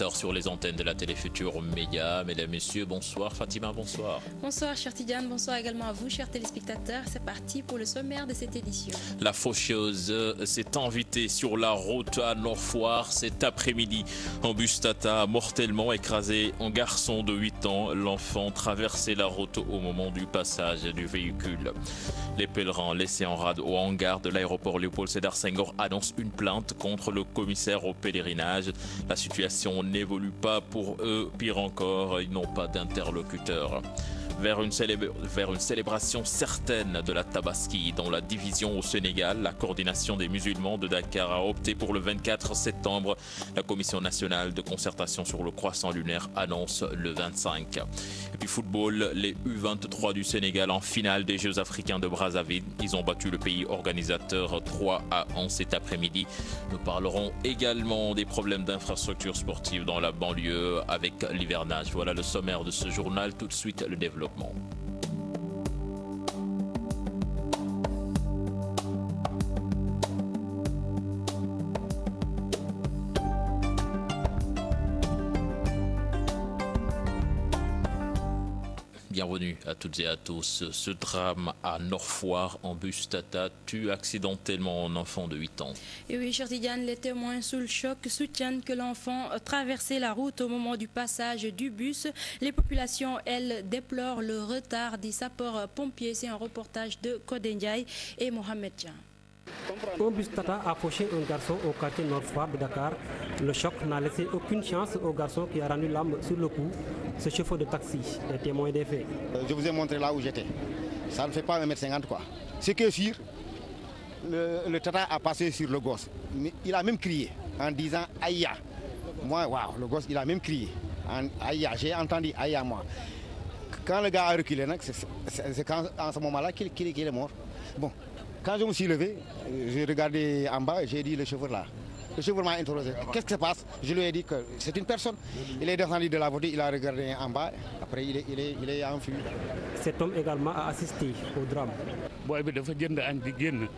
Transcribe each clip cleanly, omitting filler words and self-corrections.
17h sur les antennes de la télé Futur Média. Mesdames, Messieurs, bonsoir. Fatima, bonsoir. Bonsoir, cher Tidiane. Bonsoir également à vous, chers téléspectateurs. C'est parti pour le sommaire de cette édition. La faucheuse s'est invitée sur la route à Nord-Foire cet après-midi. Un bus Tata a mortellement écrasé un garçon de 8 ans. L'enfant traversait la route au moment du passage du véhicule. Les pèlerins laissés en rade au hangar de l'aéroport Léopold Sédar Senghor annoncent une plainte contre le commissaire au pèlerinage. La situation n'évolue pas pour eux. Pire encore, ils n'ont pas d'interlocuteur. Vers une célébration certaine de la Tabaski dans la division au Sénégal, la coordination des musulmans de Dakar a opté pour le 24 septembre. La Commission nationale de concertation sur le croissant lunaire annonce le 25. Et puis football, les U23 du Sénégal en finale des Jeux africains de Brazzaville. Ils ont battu le pays organisateur 3-1 cet après-midi. Nous parlerons également des problèmes d'infrastructures sportives dans la banlieue avec l'hivernage. Voilà le sommaire de ce journal. Tout de suite, le développement. Bienvenue à toutes et à tous. Ce drame à Nord-Foire, en bus Tata tue accidentellement un enfant de 8 ans. Et oui, cher Tidiane, les témoins sous le choc soutiennent que l'enfant traversait la route au moment du passage du bus. Les populations, elles, déplorent le retard des sapeurs-pompiers. C'est un reportage de Kodendiaï et Mohamed Djan. Un bus Tata a fauché un garçon au quartier Nord-Foire de Dakar. Le choc n'a laissé aucune chance au garçon qui a rendu l'âme sur le coup. Ce chauffeur de taxi est témoin des faits. Je vous ai montré là où j'étais. Ça ne fait pas 1m50 quoi. C'est que sûr, le Tata a passé sur le gosse. Il a même crié en disant Aïe. Moi, waouh, le gosse, il a même crié. Aïe, j'ai entendu Aïe moi. Quand le gars a reculé, c'est en ce moment-là qu'il est mort. Bon. Quand je me suis levé, j'ai regardé en bas et j'ai dit le chauffeur là. Le chauffeur m'a interrogé. Qu'est-ce qui se passe? Je lui ai dit que c'est une personne. Il est descendu de la voiture, il a regardé en bas. Après, il est enfui. Cet homme également a assisté au drame. Boy bi dafa jënd añ di génn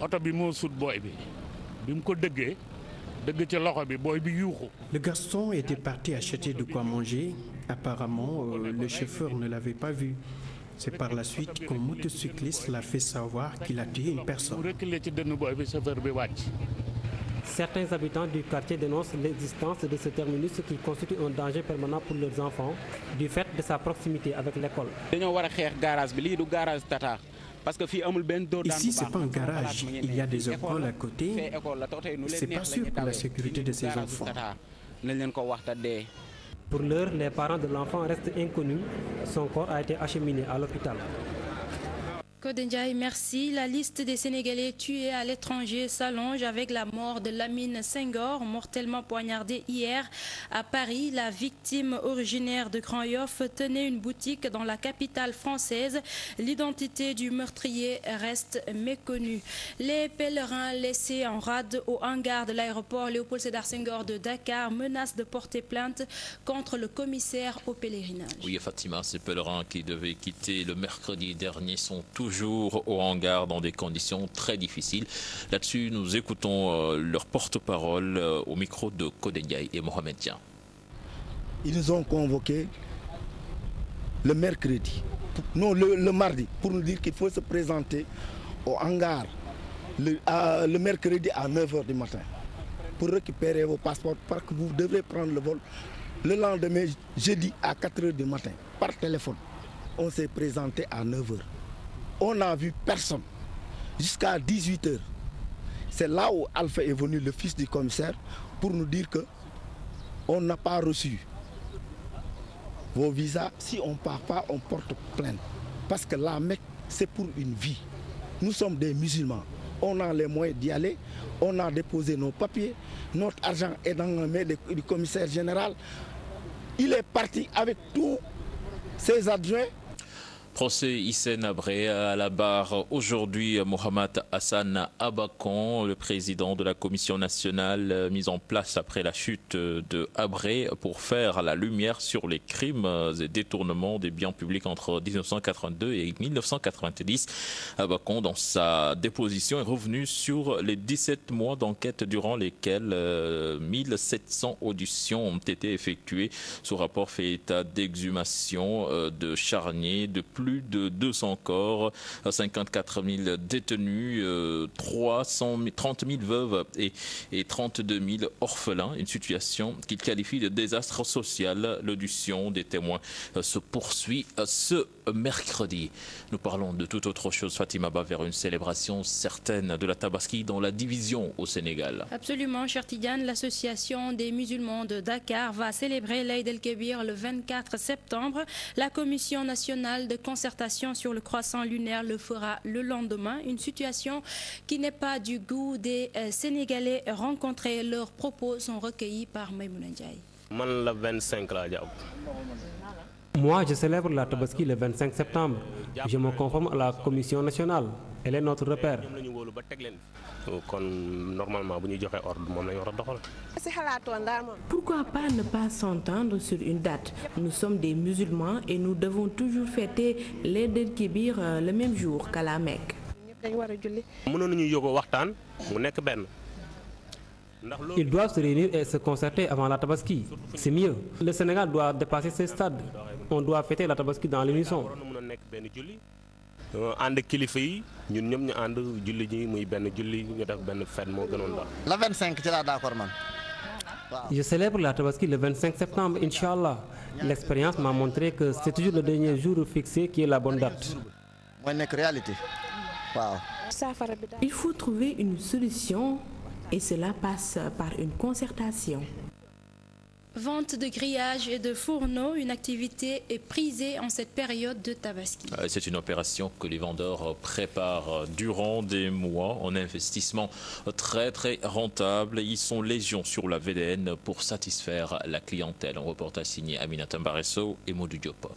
oto bi moo sut boy bi bi mu ko dëggee dëgg ci loxo bi boy bi yuuxu. Le garçon était parti acheter de quoi manger. Apparemment, le chauffeur ne l'avait pas vu. C'est par la suite qu'un motocycliste l'a fait savoir qu'il a tué une personne. Certains habitants du quartier dénoncent l'existence de ce terminus qui constitue un danger permanent pour leurs enfants du fait de sa proximité avec l'école. Ici, ce n'est pas un garage. Il y a des écoles à côté. Ce n'est pas sûr pour la sécurité de ces enfants. Pour l'heure, les parents de l'enfant restent inconnus. Son corps a été acheminé à l'hôpital. Kodendiaï, merci. La liste des Sénégalais tués à l'étranger s'allonge avec la mort de Lamine Senghor, mortellement poignardé hier à Paris. La victime originaire de Grand Yoff tenait une boutique dans la capitale française. L'identité du meurtrier reste méconnue. Les pèlerins laissés en rade au hangar de l'aéroport Léopold Sédar Senghor de Dakar menacent de porter plainte contre le commissaire au pèlerinage. Oui, Fatima, ces pèlerins qui devaient quitter le mercredi dernier sont toujours au hangar dans des conditions très difficiles. Là-dessus, nous écoutons leur porte-parole au micro de Kodendiaï et Mohamed Djan. Ils nous ont convoqués le mercredi, non le mardi, pour nous dire qu'il faut se présenter au hangar le mercredi à 9h du matin pour récupérer vos passeports parce que vous devrez prendre le vol le lendemain, jeudi à 4h du matin, par téléphone. On s'est présenté à 9h. On n'a vu personne jusqu'à 18h. C'est là où Alpha est venu, le fils du commissaire, pour nous dire qu'on n'a pas reçu vos visas. Si on ne part pas, on porte plainte. Parce que la Mecque, c'est pour une vie. Nous sommes des musulmans. On a les moyens d'y aller. On a déposé nos papiers. Notre argent est dans la main du commissaire général. Il est parti avec tous ses adjoints. Procès Hissène Habré à la barre aujourd'hui. Mohamed Hassan Abakan, le président de la commission nationale mise en place après la chute de Habré pour faire la lumière sur les crimes et détournements des biens publics entre 1982 et 1990. Abakan, dans sa déposition, est revenu sur les 17 mois d'enquête durant lesquels 1700 auditions ont été effectuées. Ce rapport fait état d'exhumation de charniers, de plus de 200 corps, 54 000 détenus, 30 000 veuves et 32 000 orphelins. Une situation qu'il qualifie de désastre social. L'audition des témoins se poursuit ce mercredi. Nous parlons de toute autre chose, Fatima Ba, vers une célébration certaine de la Tabaski dans la division au Sénégal. Absolument, cher Tidiane. L'association des musulmans de Dakar va célébrer l'Aïd el-Kébir le 24 septembre. La commission nationale de concertation sur le croissant lunaire le fera le lendemain. Une situation qui n'est pas du goût des Sénégalais rencontrés. Leurs propos sont recueillis par Maïmouna Ndiaye. Moi, je célèbre la Tabaski le 25 septembre. Je me conforme à la commission nationale. Elle est notre repère. Pourquoi pas ne pas s'entendre sur une date? Nous sommes des musulmans et nous devons toujours fêter l'Aïd el-Kébir le même jour qu'à la Mecque. Ils doivent se réunir et se concerter avant la Tabaski. C'est mieux. Le Sénégal doit dépasser ces stades. On doit fêter la Tabaski dans l'unisson. La 25, tu es d'accord, man. Je célèbre la Tabaski le 25 septembre, Inch'Allah. L'expérience m'a montré que c'est toujours le dernier jour fixé qui est la bonne date. Il faut trouver une solution et cela passe par une concertation. Vente de grillage et de fourneaux, une activité est prisée en cette période de Tabaski. C'est une opération que les vendeurs préparent durant des mois en investissement très rentable. Ils sont légion sur la VDN pour satisfaire la clientèle. Un reportage signé Aminata Mbaresso et Modou Diop.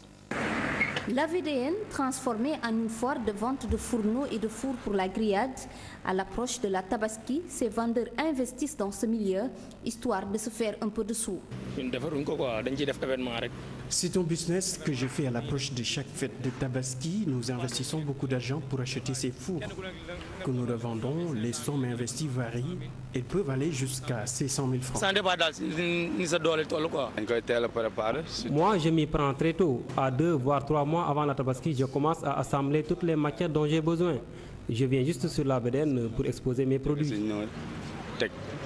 La VDN, transformée en une foire de vente de fourneaux et de fours pour la grillade, à l'approche de la Tabaski, ces vendeurs investissent dans ce milieu, histoire de se faire un peu de sous. C'est un business que je fais à l'approche de chaque fête de Tabaski. Nous investissons beaucoup d'argent pour acheter ces fours que nous revendons. Les sommes investies varient et peuvent aller jusqu'à 600 000 francs. Moi, je m'y prends très tôt. À 2 voire 3 mois avant la Tabaski, je commence à assembler toutes les matières dont j'ai besoin. Je viens juste sur la VDN pour exposer mes produits.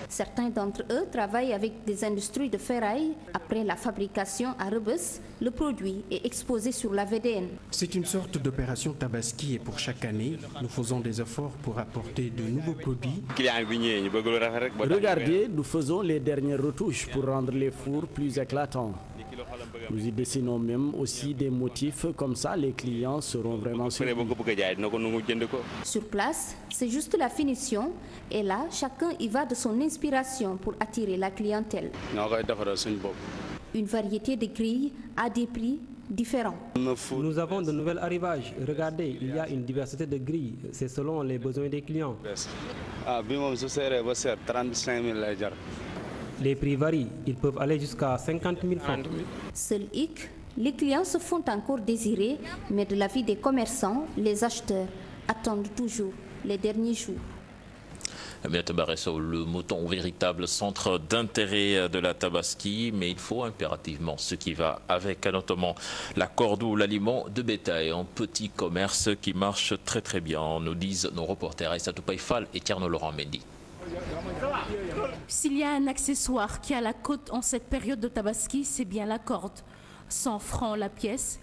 Certains d'entre eux travaillent avec des industries de ferraille. Après la fabrication à Rebus, le produit est exposé sur la VDN. C'est une sorte d'opération Tabaski et pour chaque année, nous faisons des efforts pour apporter de nouveaux produits. Regardez, nous faisons les dernières retouches pour rendre les fours plus éclatants. Nous y dessinons même aussi des motifs, comme ça les clients seront vraiment surpris. Sur place, c'est juste la finition et là, chacun y va de son inspiration pour attirer la clientèle. Une variété de grilles à des prix différents. Nous avons de nouveaux arrivages. Regardez, il y a une diversité de grilles. C'est selon les besoins des clients. Les prix varient. Ils peuvent aller jusqu'à 50 000 francs. Seul hic, les clients se font encore désirer, mais de l'avis des commerçants, les acheteurs attendent toujours les derniers jours. Aminata Mbaresso, le mouton, véritable centre d'intérêt de la Tabaski, mais il faut impérativement ce qui va avec, notamment la corde ou l'aliment de bétail, un petit commerce qui marche très bien, nous disent nos reporters Aïssatou Païfal et Tierno Laurent Mendy. S'il y a un accessoire qui a la cote en cette période de Tabaski, c'est bien la corde. 100 francs la pièce.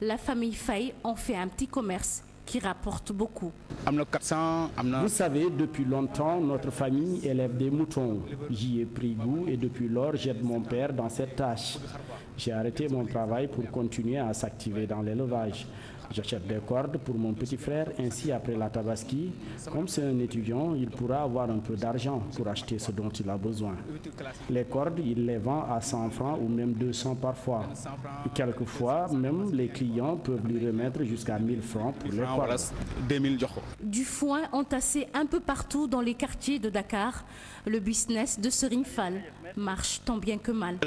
La famille Faye en fait un petit commerce qui rapporte beaucoup. Vous savez, depuis longtemps, notre famille élève des moutons. J'y ai pris goût et depuis lors, j'aide mon père dans cette tâche. J'ai arrêté mon travail pour continuer à s'activer dans l'élevage. J'achète des cordes pour mon petit frère, ainsi après la tabaski, comme c'est un étudiant, il pourra avoir un peu d'argent pour acheter ce dont il a besoin. Les cordes, il les vend à 100 francs ou même 200 parfois. Quelquefois, même les clients peuvent lui remettre jusqu'à 1000 francs pour les cordes. Du foin entassé un peu partout dans les quartiers de Dakar, le business de Serigne Fall marche tant bien que mal.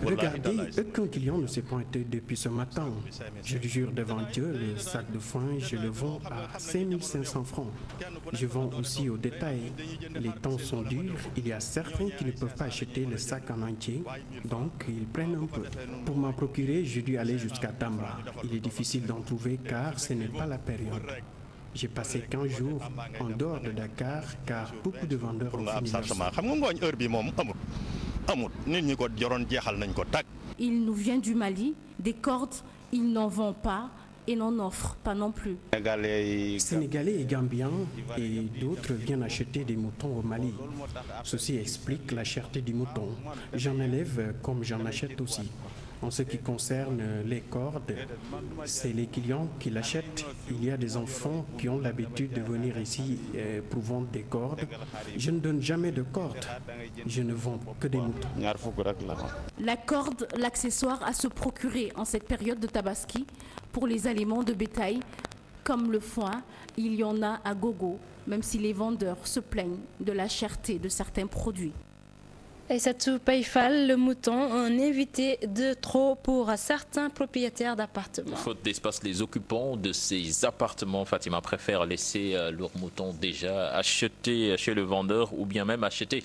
Regardez, aucun client ne s'est pointé depuis ce matin. Je le jure devant Dieu, le sac de foin, je le vends à 5500 francs. Je vends aussi au détail. Les temps sont durs, il y a certains qui ne peuvent pas acheter le sac en entier, donc ils prennent un peu. Pour m'en procurer, je dû aller jusqu'à Tamba. Il est difficile d'en trouver car ce n'est pas la période. J'ai passé 15 jours en dehors de Dakar car beaucoup de vendeurs ont fini leur sac. Il nous vient du Mali, des cordes, il n'en vend pas et n'en offre pas non plus. Sénégalais et Gambiens et d'autres viennent acheter des moutons au Mali. Ceci explique la cherté du mouton. J'en élève comme j'en achète aussi. En ce qui concerne les cordes, c'est les clients qui l'achètent. Il y a des enfants qui ont l'habitude de venir ici pour vendre des cordes. Je ne donne jamais de cordes. Je ne vends que des moutons. La corde, l'accessoire à se procurer en cette période de tabaski pour les aliments de bétail, comme le foin, il y en a à gogo, même si les vendeurs se plaignent de la cherté de certains produits. Aïssatou Païfal, le mouton, un invité de trop pour certains propriétaires d'appartements. Faute d'espace, les occupants de ces appartements, Fatima, préfèrent laisser leurs moutons déjà achetés chez le vendeur ou bien même achetés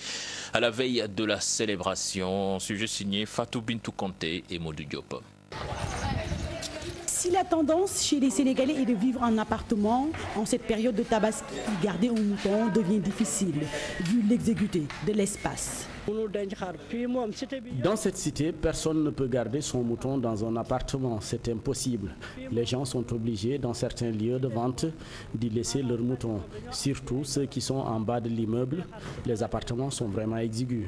à la veille de la célébration. Sujet signé Fatou Bintou Kanté et Modou Diop. Si la tendance chez les Sénégalais est de vivre en appartement, en cette période de tabaski, garder un mouton devient difficile, vu l'exiguïté de l'espace. Dans cette cité, personne ne peut garder son mouton dans un appartement, c'est impossible. Les gens sont obligés, dans certains lieux de vente, d'y laisser leurs moutons. Surtout ceux qui sont en bas de l'immeuble, les appartements sont vraiment exigus.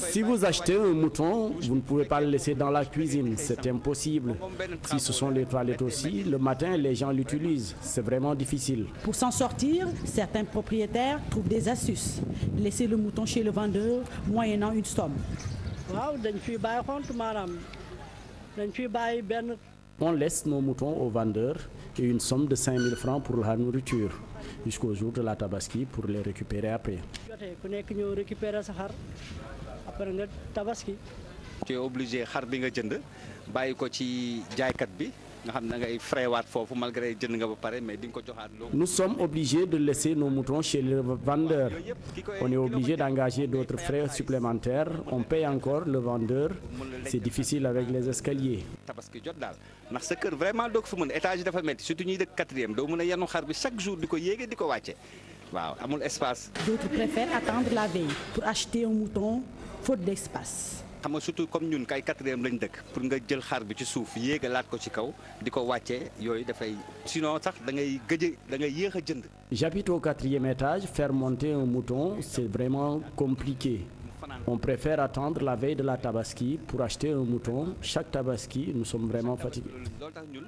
Si vous achetez un mouton, vous ne pouvez pas le laisser dans la cuisine, c'est impossible. Si ce sont les toilettes aussi, le matin, les gens l'utilisent. C'est vraiment difficile. Pour s'en sortir, certains propriétaires trouvent des astuces. Laisser le mouton chez le vendeur, moyennant une somme. On laisse nos moutons au vendeur et une somme de 5000 francs pour la nourriture, jusqu'au jour de la tabaski pour les récupérer après. Tu es obligé xar bi nga jënd bàyyi ko ci jaaykat bi nga xam ne ngay freiwaat foofu malgré jënd nga ba pare mais di nga ko joxaat loo. Nous sommes obligés de laisser nos moutons chez le vendeur. On est obligé d'engager d'autres frais supplémentaires. On paye encore le vendeur. C'est difficile avec les escaliers. Tabaski jot daal ndax sa kër vraiment doo ko fa mën étage yi dafa métti surtout ñuy dëkk 4e doo mën a yenu xar bi chaque jour di ko yéege di ko wàcce waaw amul espace. D'autres préfèrent attendre la veille pour acheter un mouton faute d'espace. xam nga surtout comme ñun kay 4e lañ dëkk pour nga jël xar bi ci suuf yéegalaat ko ci kaw di ko wàccee yooyu dafay sinon sax da ngay yéex a jënd. J'habite au 4e étage. Faire monter un mouton, c'est vraiment compliqué. On préfère attendre la veille de la tabaski pour acheter un mouton. Chaque tabaski, nous sommes vraiment fatigués. loolu tax ñun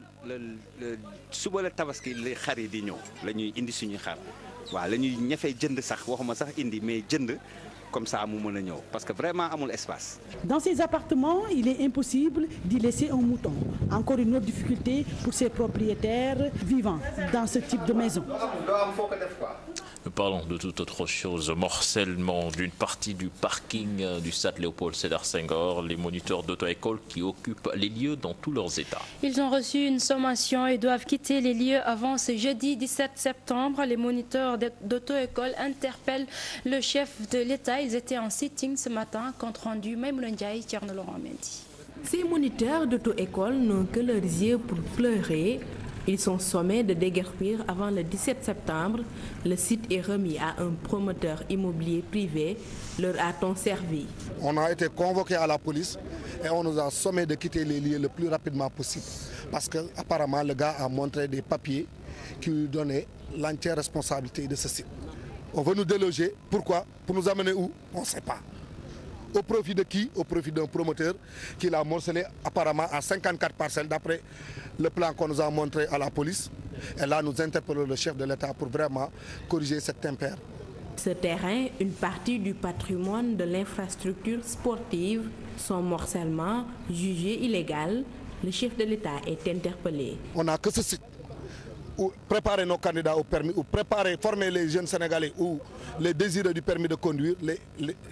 suba la tabaski li xar yi di ñëw la ñuy indi suñuy xar waaw la ñuy ñafee jënd sax waxuma sax indi mais jënd comme ça mu mën a ñëw parce que vraiment amul espace. Dans ces appartements, il est impossible d'y laisser un mouton. Encore une autre difficulté pour ces propriétaires vivant dans ce type de maison. Nous parlons de toute autre chose. Morcellement d'une partie du parking du stade Léopold Sédar Senghor. Les moniteurs d'auto-école qui occupent les lieux dans tous leurs états. Ils ont reçu une sommation et doivent quitter les lieux avant ce jeudi 17 septembre. Les moniteurs d'auto-école interpellent le chef de l'État. Ils étaient en sitting ce matin. Compte rendu Maïmouna Ndiaye, Thierno Laurent Mendy. Ces moniteurs d'auto-école n'ont que leurs yeux pour pleurer. Ils sont sommés de déguerpir avant le 17 septembre. Le site est remis à un promoteur immobilier privé. Leur a-t-on servi? On a été convoqué à la police et on nous a sommé de quitter les lieux le plus rapidement possible. Parce qu'apparemment, le gars a montré des papiers qui lui donnaient l'entière responsabilité de ce site. On veut nous déloger. Pourquoi? Pour nous amener où? On ne sait pas. Au profit de qui? Au profit d'un promoteur qui l'a morcelé apparemment à 54 parcelles d'après le plan qu'on nous a montré à la police. Et là, nous interpellons le chef de l'État pour vraiment corriger cette impair. Ce terrain, une partie du patrimoine de l'infrastructure sportive, son morcellement jugé illégal, le chef de l'État est interpellé. On n'a que ce site où préparer nos candidats au permis, ou préparer, former les jeunes Sénégalais ou les désireux du permis de conduire,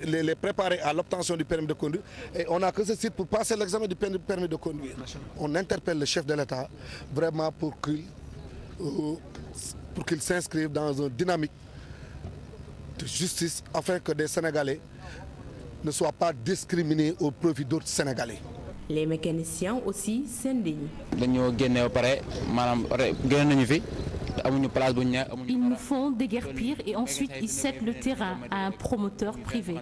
les préparer à l'obtention du permis de conduire. Et on n'a que ce site pour passer l'examen du permis de conduire. On interpelle le chef de l'État vraiment pour qu'il s'inscrive dans une dynamique de justice afin que des Sénégalais ne soient pas discriminés au profit d'autres Sénégalais. Les mécaniciens aussi s'indignent. Ils nous font déguerpir et ensuite ils cèdent le terrain à un promoteur privé.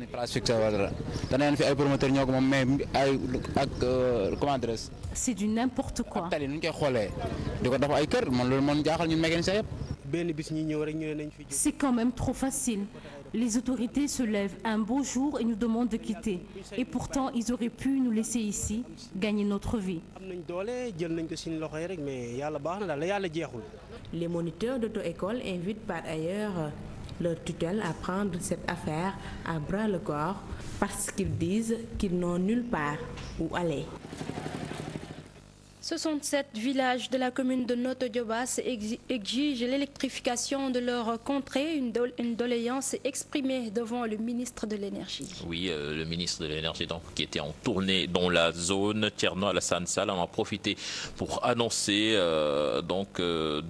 C'est du n'importe quoi. C'est quand même trop facile. Les autorités se lèvent un beau jour et nous demandent de quitter. Et pourtant, ils auraient pu nous laisser ici, gagner notre vie. Les moniteurs d'auto-école invitent par ailleurs leur tutelle à prendre cette affaire à bras-le-corps parce qu'ils disent qu'ils n'ont nulle part où aller. 67 villages de la commune de Notto Diobass exigent l'électrification de leur contrée, une doléance exprimée devant le ministre de l'Énergie. Oui, le ministre de l'Énergie qui était en tournée dans la zone, Thierno Alassane Sall en a profité pour annoncer de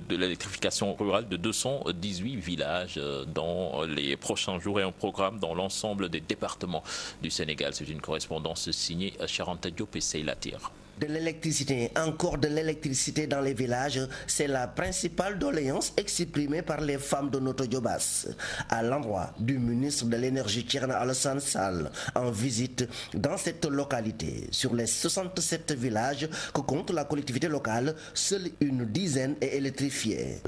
l'électrification rurale de 218 villages dans les prochains jours et un programme dans l'ensemble des départements du Sénégal. C'est une correspondance signée à Charanta Diop et Seyla Tir. De l'électricité, encore de l'électricité dans les villages, c'est la principale doléance exprimée par les femmes de Notto Diobass à l'endroit du ministre de l'Énergie Thierno Alassane Sall en visite dans cette localité. Sur les 67 villages que compte la collectivité locale, seule une dizaine est électrifiée.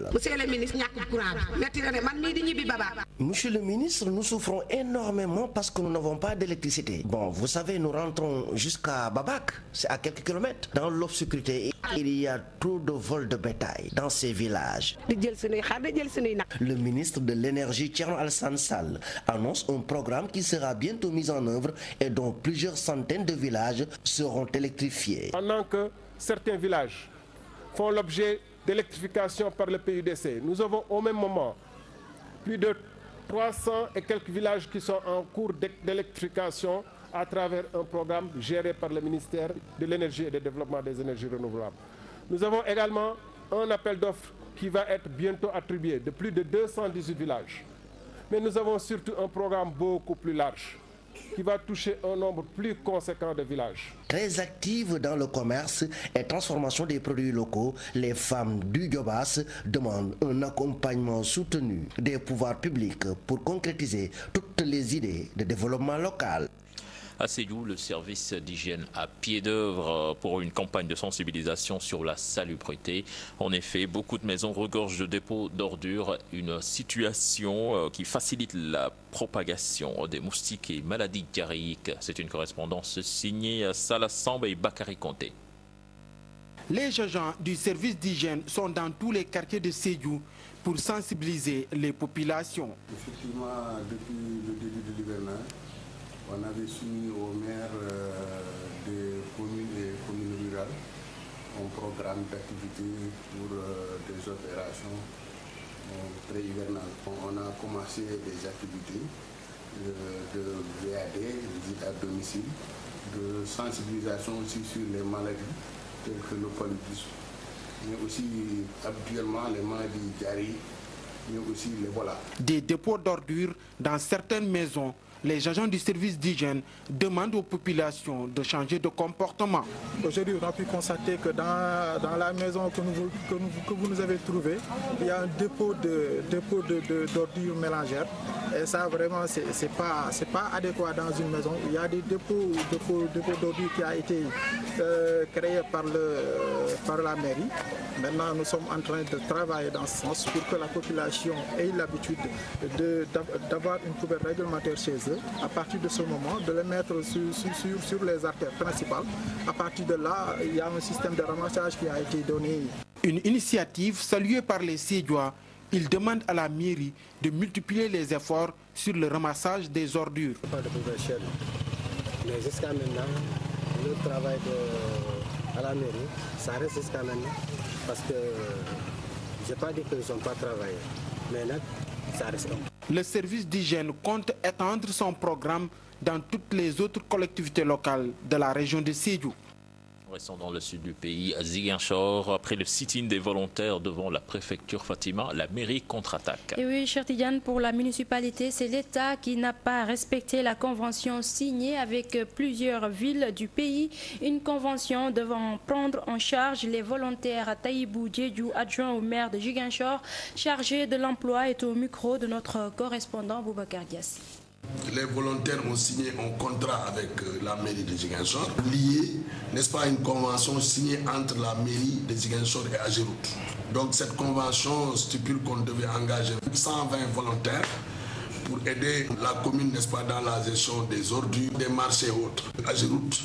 Monsieur le ministre, nous souffrons énormément parce que nous n'avons pas d'électricité. Bon, vous savez, nous rentrons jusqu'à Babak, c'est à quelques kilomètres. Dans l'obscurité, il y a trop de vols de bétail dans ces villages. Le ministre de l'Énergie, Thierno Alassane Sall, annonce un programme qui sera bientôt mis en œuvre et dont plusieurs centaines de villages seront électrifiés. Pendant que certains villages font l'objet d'électrification par le PUDC, nous avons au même moment plus de 300 et quelques villages qui sont en cours d'électrification à travers un programme géré par le ministère de l'Énergie et du Développement des énergies renouvelables. Nous avons également un appel d'offres qui va être bientôt attribué de plus de 218 villages. Mais nous avons surtout un programme beaucoup plus large qui va toucher un nombre plus conséquent de villages. Très actives dans le commerce et transformation des produits locaux, les femmes du Diobass demandent un accompagnement soutenu des pouvoirs publics pour concrétiser toutes les idées de développement local. À Sédhiou, le service d'hygiène à pied d'œuvre pour une campagne de sensibilisation sur la salubrité. En effet, beaucoup de maisons regorgent de dépôts d'ordures, une situation qui facilite la propagation des moustiques et maladies diarrhéiques. C'est une correspondance signée Salah Samba et Bakary Conté. Les agents du service d'hygiène sont dans tous les quartiers de Sédhiou pour sensibiliser les populations. Effectivement, depuis le début de l'hivernage, on avait soumis aux maires des communes et communes rurales un programme d'activité pour des opérations pré-hivernales. On a commencé des activités de VAD, visite à domicile, de sensibilisation aussi sur les maladies telles que le paludisme, mais aussi habituellement les maladies diarrhéiques, mais aussi l'Ebola. Des dépôts d'ordures dans certaines maisons. Les agents du service d'hygiène demandent aux populations de changer de comportement. Aujourd'hui, on a pu constater que dans la maison que vous nous avez trouvée, il y a un dépôt d'ordures mélangères. Et ça, vraiment, c'est pas adéquat dans une maison. Il y a des dépôts d'ordures qui a été créés par la mairie. Maintenant, nous sommes en train de travailler dans ce sens pour que la population ait l'habitude d'avoir une poubelle réglementaire chez eux. pernicieux. À partir de ce moment, de les mettre sur les artères principales. À partir de là, il y a un système de ramassage qui a été donné. Une initiative saluée par les Sédiois. Ils demandent à la mairie de multiplier les efforts sur le ramassage des ordures. Pas de échelle, mais jusqu'à maintenant, le travail à la mairie, ça reste jusqu'à maintenant, parce que je n'ai pas dit qu'ils n'ont pas travaillé, mais là, ça reste un peu. Le service d'hygiène compte étendre son programme dans toutes les autres collectivités locales de la région de Sédhiou. Restons dans le sud du pays, à Ziguinchor. Après le sit-in des volontaires devant la préfecture Fatima, la mairie contre-attaque. Et oui, cher Tidiane, pour la municipalité, c'est l'État qui n'a pas respecté la convention signée avec plusieurs villes du pays. Une convention devant prendre en charge les volontaires. Taïbou Djedjou, adjoint au maire de Ziguinchor, chargé de l'emploi, est au micro de notre correspondant Boubacar Diassi. Les volontaires ont signé un contrat avec la mairie de Ziguinchor, lié, n'est-ce pas, à une convention signée entre la mairie de Ziguinchor et Ageroute. Donc cette convention stipule qu'on devait engager 120 volontaires pour aider la commune, n'est-ce pas, dans la gestion des ordures, des marchés et autres. Ageroute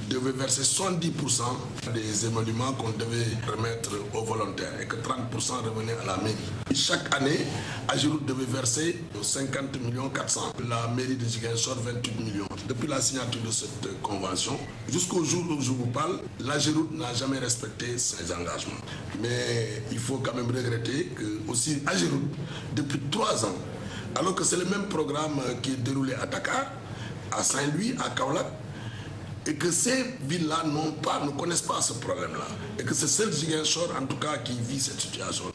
devait verser 70% des émoluments qu'on devait remettre aux volontaires et que 30% revenaient à la mairie. Chaque année, Ageroute devait verser 50 400 000. La mairie de Ziguinchor, 28 millions. Depuis la signature de cette convention, jusqu'au jour où je vous parle, l'Ageroute n'a jamais respecté ses engagements. Mais il faut quand même regretter que aussi Ageroute, depuis 3 ans, alors que c'est le même programme qui est déroulé à Dakar, à Saint-Louis, à Kaolack, et que ces villes-là ne connaissent pas ce problème-là. Et que c'est seul Ziguinchor, en tout cas, qui vit cette situation.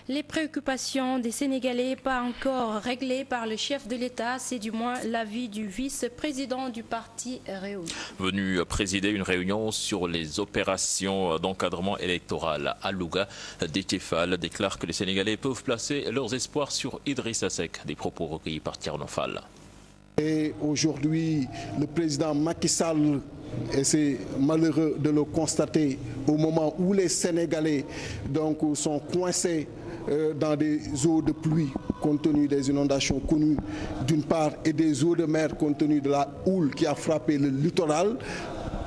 Les préoccupations des Sénégalais pas encore réglées par le chef de l'État, c'est du moins l'avis du vice-président du parti Réunion. Venu présider une réunion sur les opérations d'encadrement électoral à Louga, Déthié Fall déclare que les Sénégalais peuvent placer leurs espoirs sur Idrissa Seck, des propos recueillis par Thierno Fall. Et aujourd'hui, le président Macky Sall, et c'est malheureux de le constater, au moment où les Sénégalais sont coincés dans des eaux de pluie compte tenu des inondations connues d'une part et des eaux de mer compte tenu de la houle qui a frappé le littoral,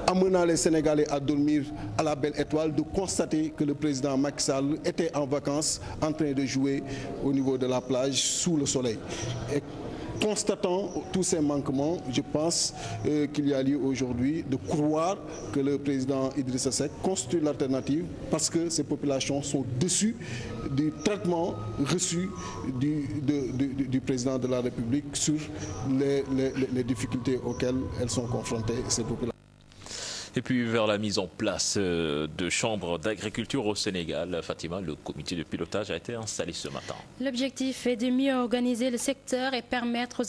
amenant les Sénégalais à dormir à la belle étoile, de constater que le président Macky Sall était en vacances en train de jouer au niveau de la plage sous le soleil. Et constatant tous ces manquements, je pense qu'il y a lieu aujourd'hui de croire que le président Idrissa Seck constitue l'alternative parce que ces populations sont déçues du traitement reçu du président de la République sur les difficultés auxquelles elles sont confrontées, ces populations. Et puis vers la mise en place de chambres d'agriculture au Sénégal, Fatima, le comité de pilotage a été installé ce matin. L'objectif est de mieux organiser le secteur et permettre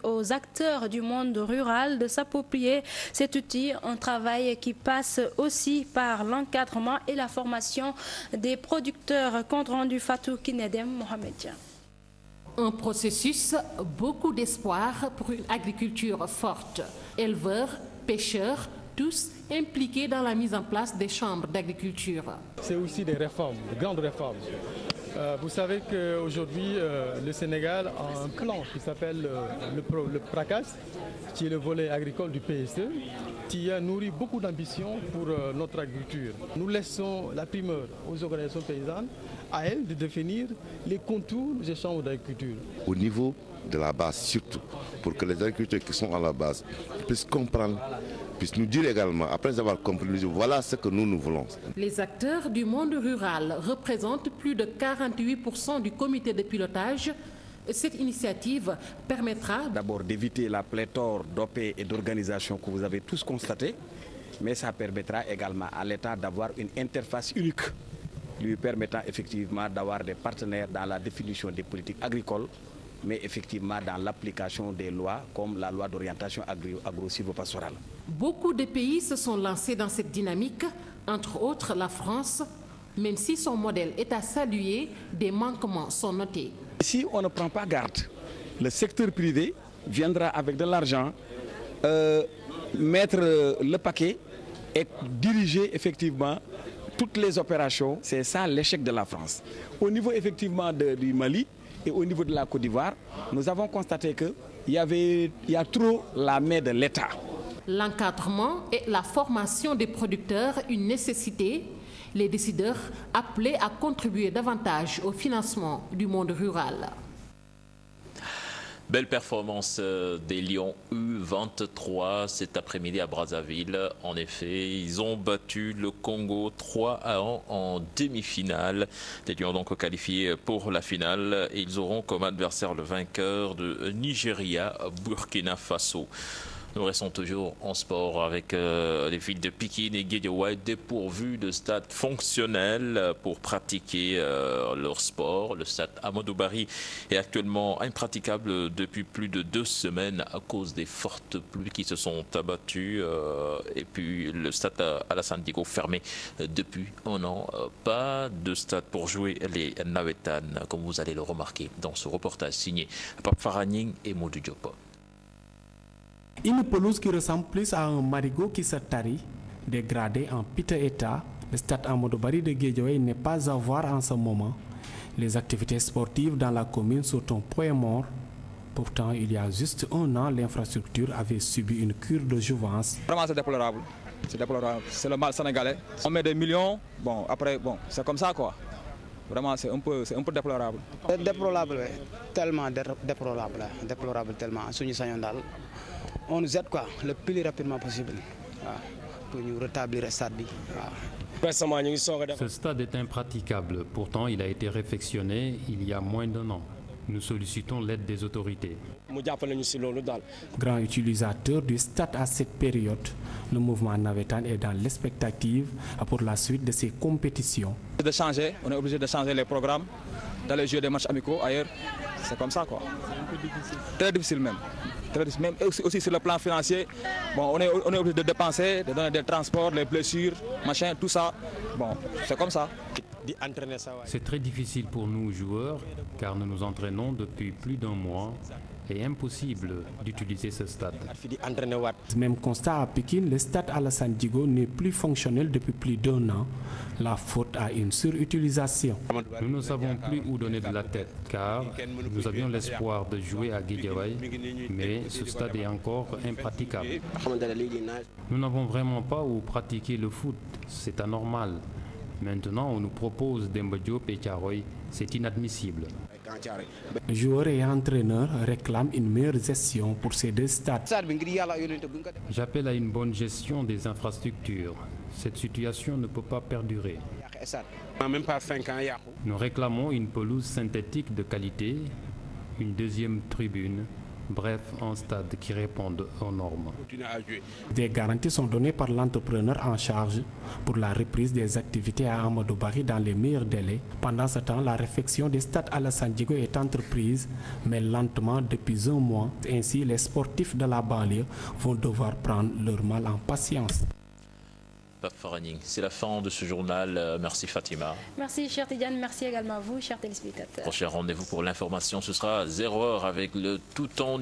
aux acteurs du monde rural de s'approprier cet outil, un travail qui passe aussi par l'encadrement et la formation des producteurs. Compte rendu Fatou Kinedem Mohamed. Un processus, beaucoup d'espoir pour une agriculture forte. Éleveurs, pêcheurs, tous impliqués dans la mise en place des chambres d'agriculture. C'est aussi des réformes, de grandes réformes. Vous savez qu'aujourd'hui, le Sénégal a un plan qui s'appelle le PRACAS, qui est le volet agricole du PSE, qui a nourri beaucoup d'ambition pour notre agriculture. Nous laissons la primeur aux organisations paysannes, à elles de définir les contours des chambres d'agriculture. Au niveau de la base surtout, pour que les agriculteurs qui sont à la base puissent comprendre, puissent nous dire également, après avoir compris, voilà ce que nous voulons. Les acteurs du monde rural représentent plus de 48% du comité de pilotage. Cette initiative permettra d'abord d'éviter la pléthore d'OP et d'organisations que vous avez tous constatées, mais ça permettra également à l'État d'avoir une interface unique, lui permettant effectivement d'avoir des partenaires dans la définition des politiques agricoles, mais effectivement dans l'application des lois comme la loi d'orientation agro-silvopastorale. Beaucoup de pays se sont lancés dans cette dynamique, entre autres la France. Même si son modèle est à saluer, des manquements sont notés. Si on ne prend pas garde, le secteur privé viendra avec de l'argent mettre le paquet et diriger effectivement toutes les opérations. C'est ça l'échec de la France. Au niveau effectivement du Mali, et au niveau de la Côte d'Ivoire, nous avons constaté qu'il il y a trop la main de l'État. L'encadrement et la formation des producteurs, une nécessité. Les décideurs appelés à contribuer davantage au financement du monde rural. Belle performance des Lions U23 cet après-midi à Brazzaville. En effet, ils ont battu le Congo 3-1 en demi-finale. Les Lions donc qualifiés pour la finale et ils auront comme adversaire le vainqueur de Nigeria, Burkina Faso. Nous restons toujours en sport avec les villes de Pikine et Guédiawaye dépourvues de stades fonctionnels pour pratiquer leur sport. Le stade Amadou Barry est actuellement impraticable depuis plus de 2 semaines à cause des fortes pluies qui se sont abattues. Et puis le stade Alassane Djigo fermé depuis 1 an. Pas de stade pour jouer les Nawetan, comme vous allez le remarquer dans ce reportage signé Pape Faraning et Modou Diop. Une pelouse qui ressemble plus à un marigot qui se tarit, dégradé en piteux état, le stade Amadou Barry de Guédiawaye n'est pas à voir en ce moment. Les activités sportives dans la commune sont au point mort. Pourtant, il y a juste 1 an, l'infrastructure avait subi une cure de jouvence. Vraiment, c'est déplorable. C'est déplorable. C'est le mal sénégalais. On met des millions, bon, après, bon, c'est comme ça, quoi. Vraiment, c'est un peu déplorable. C'est déplorable, tellement déplorable, tellement. On nous aide quoi, le plus rapidement possible pour nous rétablir le stade. Ce stade est impraticable. Pourtant, il a été réfectionné il y a moins d'1 an. Nous sollicitons l'aide des autorités. Grand utilisateur du stade à cette période, le mouvement Nawetan est dans l'expectative pour la suite de ces compétitions. On est obligé de changer les programmes, d'aller jouer des matchs amicaux ailleurs. C'est comme ça, quoi. Très difficile même. Même aussi sur le plan financier, bon, on est obligé de dépenser, de donner des transports, les blessures, machin, tout ça. Bon, c'est comme ça. C'est très difficile pour nous joueurs car nous nous entraînons depuis plus d'1 mois et impossible d'utiliser ce stade. Même constat à Pékin, le stade Alassane Djigo n'est plus fonctionnel depuis plus d'1 an. La faute à une surutilisation. Nous ne savons plus où donner de la tête car nous avions l'espoir de jouer à Guédiawaye, mais ce stade est encore impraticable. Nous n'avons vraiment pas où pratiquer le foot, c'est anormal. Maintenant, on nous propose Demba Diop et Thiaroye, c'est inadmissible. Joueurs et entraîneurs réclament une meilleure gestion pour ces 2 stades. J'appelle à une bonne gestion des infrastructures. Cette situation ne peut pas perdurer. Même pas 5 ans. Nous réclamons une pelouse synthétique de qualité, une 2e tribune, bref, un stade qui réponde aux normes. Des garanties sont données par l'entrepreneur en charge pour la reprise des activités à Amadou Barry dans les meilleurs délais. Pendant ce temps, la réfection des stades Alassane Djigo est entreprise, mais lentement depuis 1 mois. Ainsi, les sportifs de la banlieue vont devoir prendre leur mal en patience. C'est la fin de ce journal. Merci Fatima. Merci cher Tidiane, merci également à vous, chers téléspectateurs. Prochain rendez-vous pour l'information, ce sera 0h avec le tout temps.